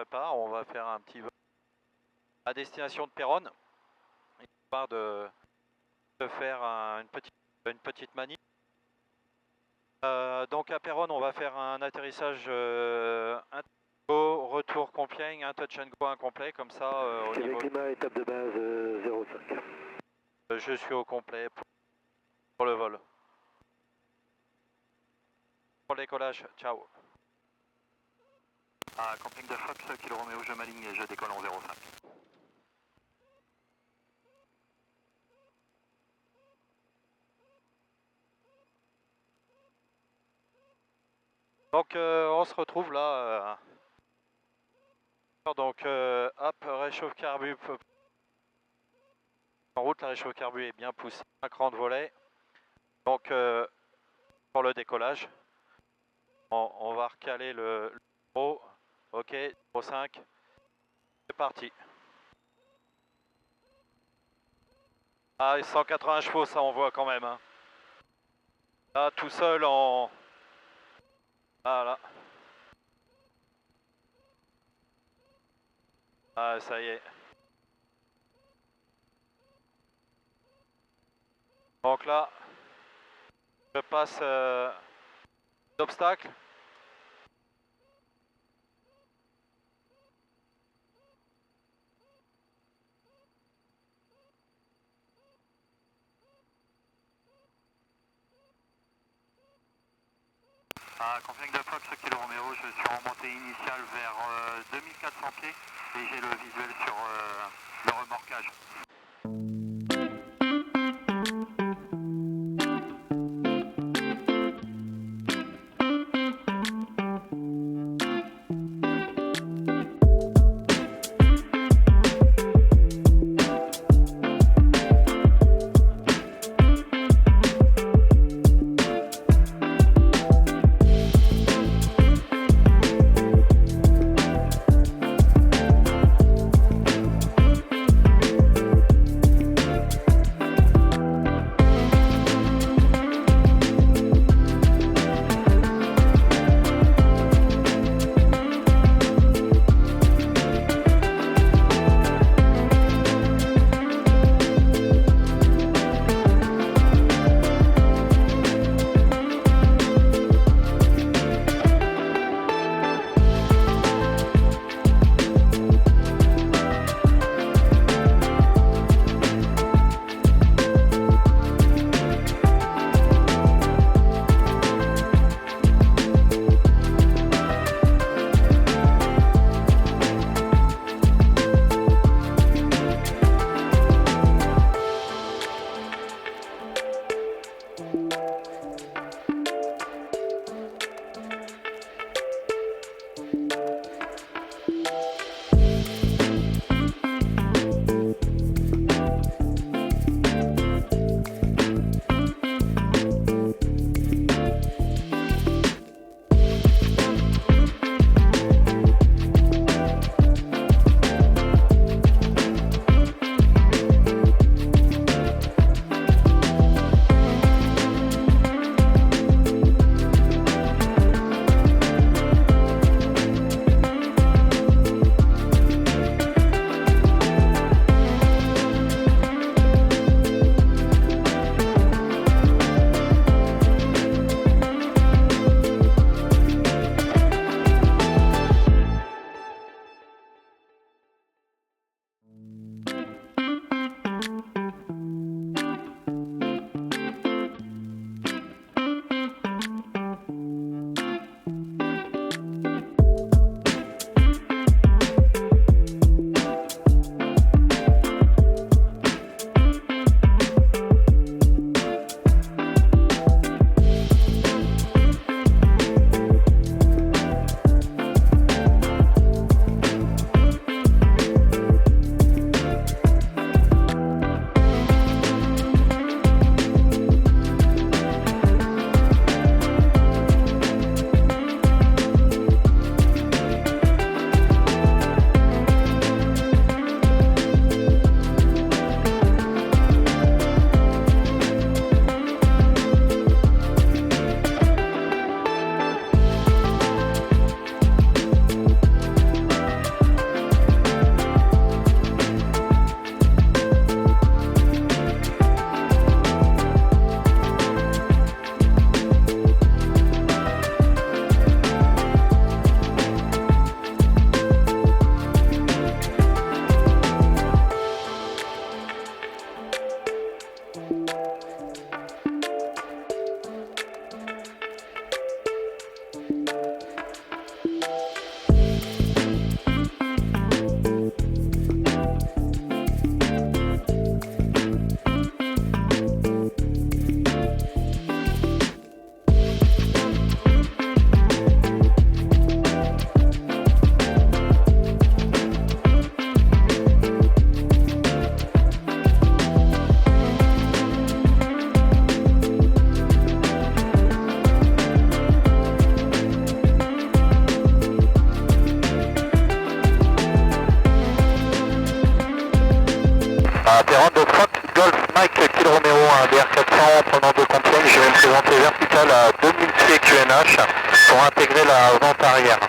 prépare, on va faire un petit vol à destination de Péronne, histoire de faire une petite manip. Donc à Péronne, on va faire un atterrissage retour Compiègne, un touch and go incomplet, comme ça au niveau... climat, étape de base 05. Je suis au complet pour le vol. Pour le décollage, ciao. Camping de Fox, Kilo Romeo, je m'aligne et je décolle en 05. Donc on se retrouve là. Donc hop, réchauffe carbu. En route, la réchauffe carbu est bien poussée. Un cran de volet. Donc pour le décollage, on va recaler le haut. Ok, 05. C'est parti. Ah, 180 chevaux, ça on voit quand même. Hein. Là, tout seul en... Voilà. Ah, ça y est. Donc là, je passe l'obstacle. Camping de Fox, Kilo Romeo, je suis en montée initiale vers 2400 pieds et j'ai le visuel sur le remorquage. initial à 2000 pieds QNH pour intégrer la vente arrière.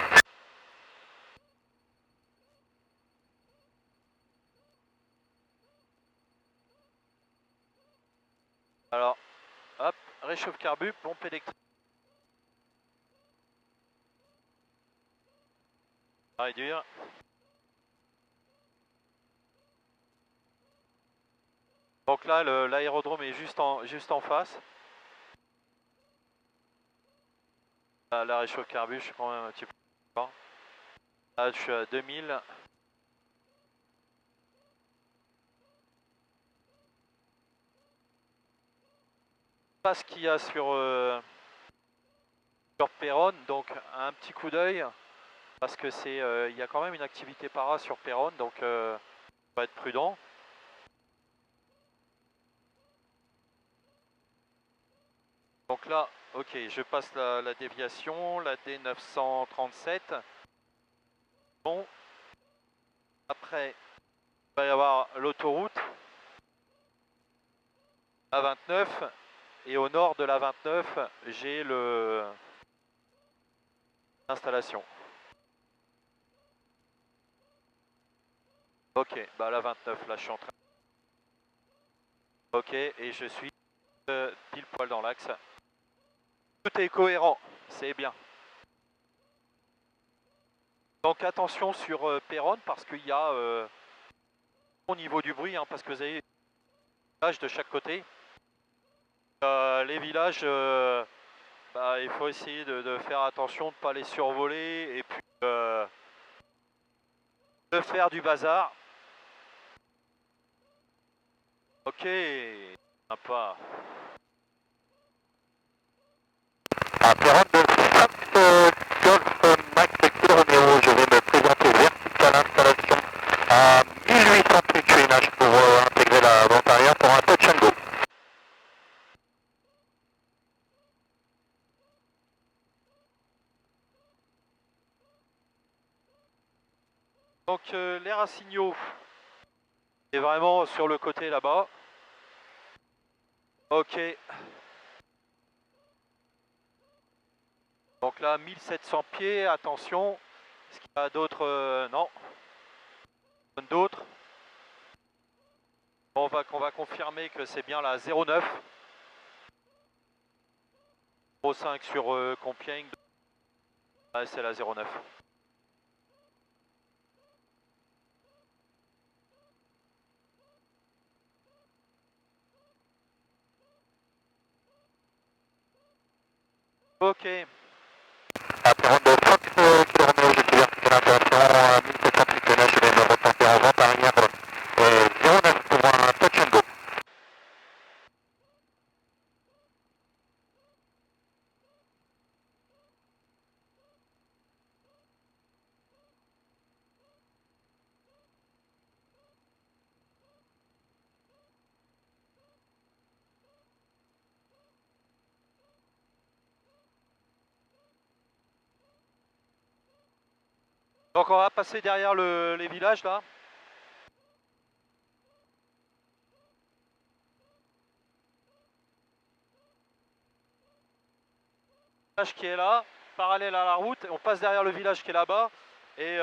Alors, hop, réchauffe carbu, pompe électrique. Réduire. Donc là, l'aérodrome est juste en face. La réchauffe carbu, je suis quand même un petit peu fort. Là, je suis à 2000. Pas ce qu'il y a sur Péronne, donc un petit coup d'œil parce que il y a quand même une activité para sur Péronne, donc on va être prudent. Donc là, ok, je passe la déviation, la D937. Bon, après, il va y avoir l'autoroute, la 29, et au nord de la 29, j'ai l'installation. Ok, bah la 29, là je suis en train. Ok, et je suis pile poil dans l'axe. Tout est cohérent, c'est bien. Donc attention sur Péronne parce qu'il y a au niveau du bruit, hein, parce que vous avez des villages de chaque côté. Les villages, bah, il faut essayer de faire attention, de ne pas les survoler et puis de faire du bazar. Ok, sympa. À Péronne de 5 Golf Max Kilo Romeo, je vais me présenter vertical installation à 1800 pieds QNH pour intégrer la vente arrière pour un touch and go. Donc l'air à signaux est vraiment sur le côté là-bas. Ok. Donc là, 1700 pieds, attention. Est-ce qu'il y a d'autres non. D'autres. On va confirmer que c'est bien la 09. 05 sur Compiègne. Ah, c'est la 09. Ok. À Péronne de 5 Kilo Romeo, je suis vertical installation à 1700 pieds QNH, je vais me retenter en vente arrière 09 pour un touch and go. Donc on va passer derrière les villages là. Village qui est là, parallèle à la route, on passe derrière le village qui est là-bas et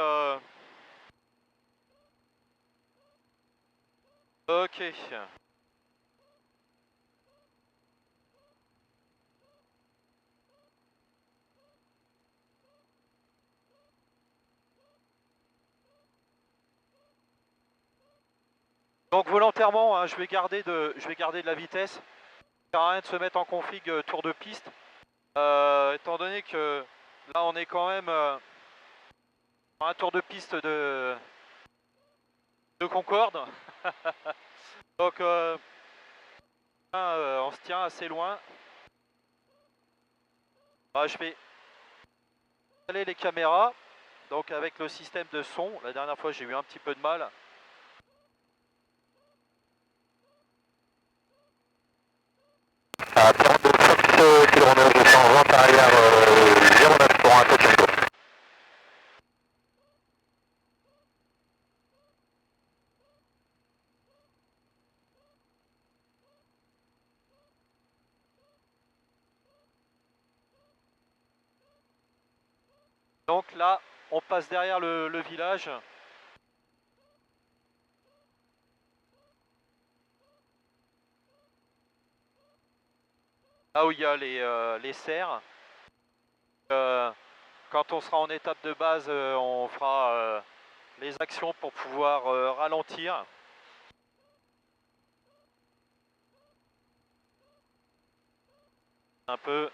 ok. Donc volontairement, hein, je vais garder de la vitesse. Ça sert à rien de se mettre en config tour de piste. Étant donné que là on est quand même sur un tour de piste de Concorde. Donc on se tient assez loin. Je vais installer les caméras. Donc avec le système de son, la dernière fois j'ai eu un petit peu de mal. À Péronne de 5 Kilo Romeo, je suis en vente arrière 09 pour un touch and go. Donc là, on passe derrière le village. Là où il y a les serres. Quand on sera en étape de base, on fera les actions pour pouvoir ralentir. Un peu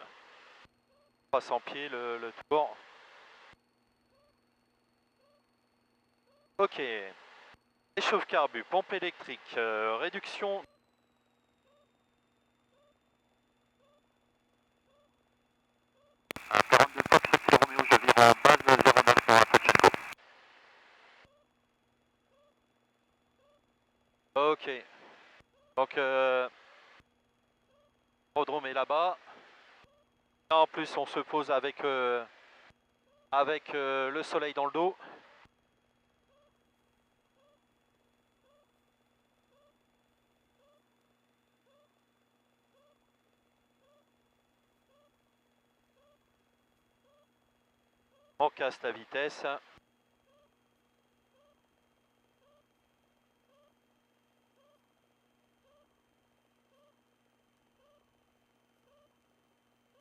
300 pieds le tour. Ok. Échauffe carbu, pompe électrique, réduction. À 42 Fox Kilo Romeo, je vire en base 09 pour un Pachinko. Ok. Donc, l'aérodrome est là-bas. En plus, on se pose avec le soleil dans le dos. On casse la vitesse.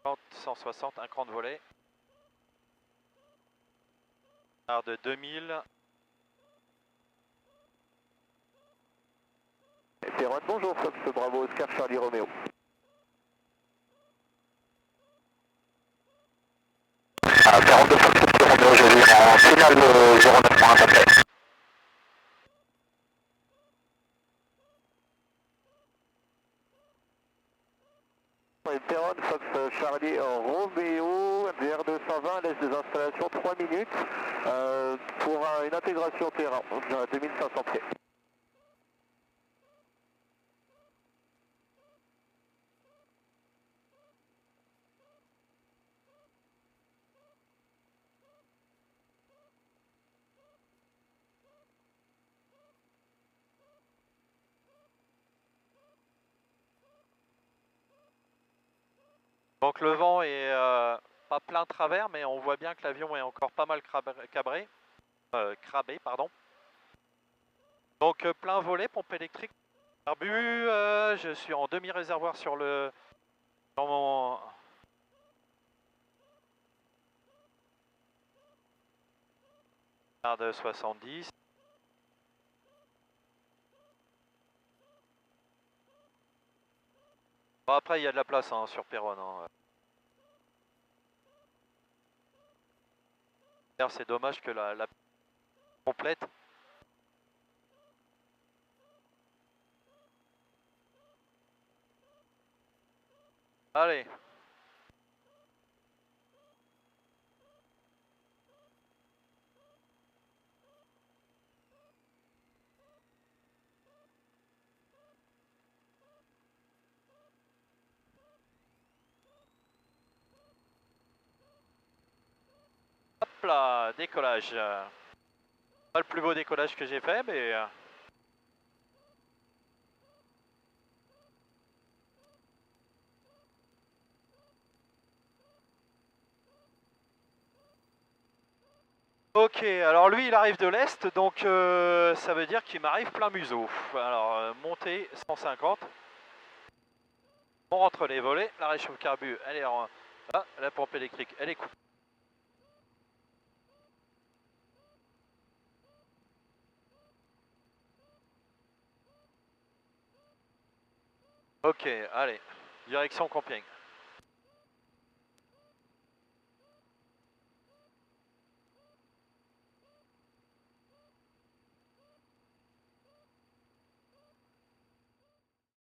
« 160, un cran de volet. De 2000. Perron, bonjour, Fox Bravo, Oscar Charlie Romeo. À 42 Fox Kilo Romeo, je vire en finale 09 pour un complet. Perron, Fox Charlie Romeo, VR220, laisse des installations 3 minutes pour une intégration terrain, 2500 pieds. Donc le vent est pas plein travers, mais on voit bien que l'avion est encore pas mal crabé, pardon. Donc plein volet, pompe électrique, carbu, je suis en demi-réservoir sur mon... de 70. Bon, après il y a de la place hein, sur Perron. Hein. D'ailleurs c'est dommage que la complète. Allez. Hop là, décollage. Pas le plus beau décollage que j'ai fait, mais... Ok, alors lui il arrive de l'est, donc ça veut dire qu'il m'arrive plein museau. Alors montée 150. On rentre les volets, la réchauffe carbu, elle est en... Ah, la pompe électrique, elle est coupée. Ok, allez, direction Compiègne.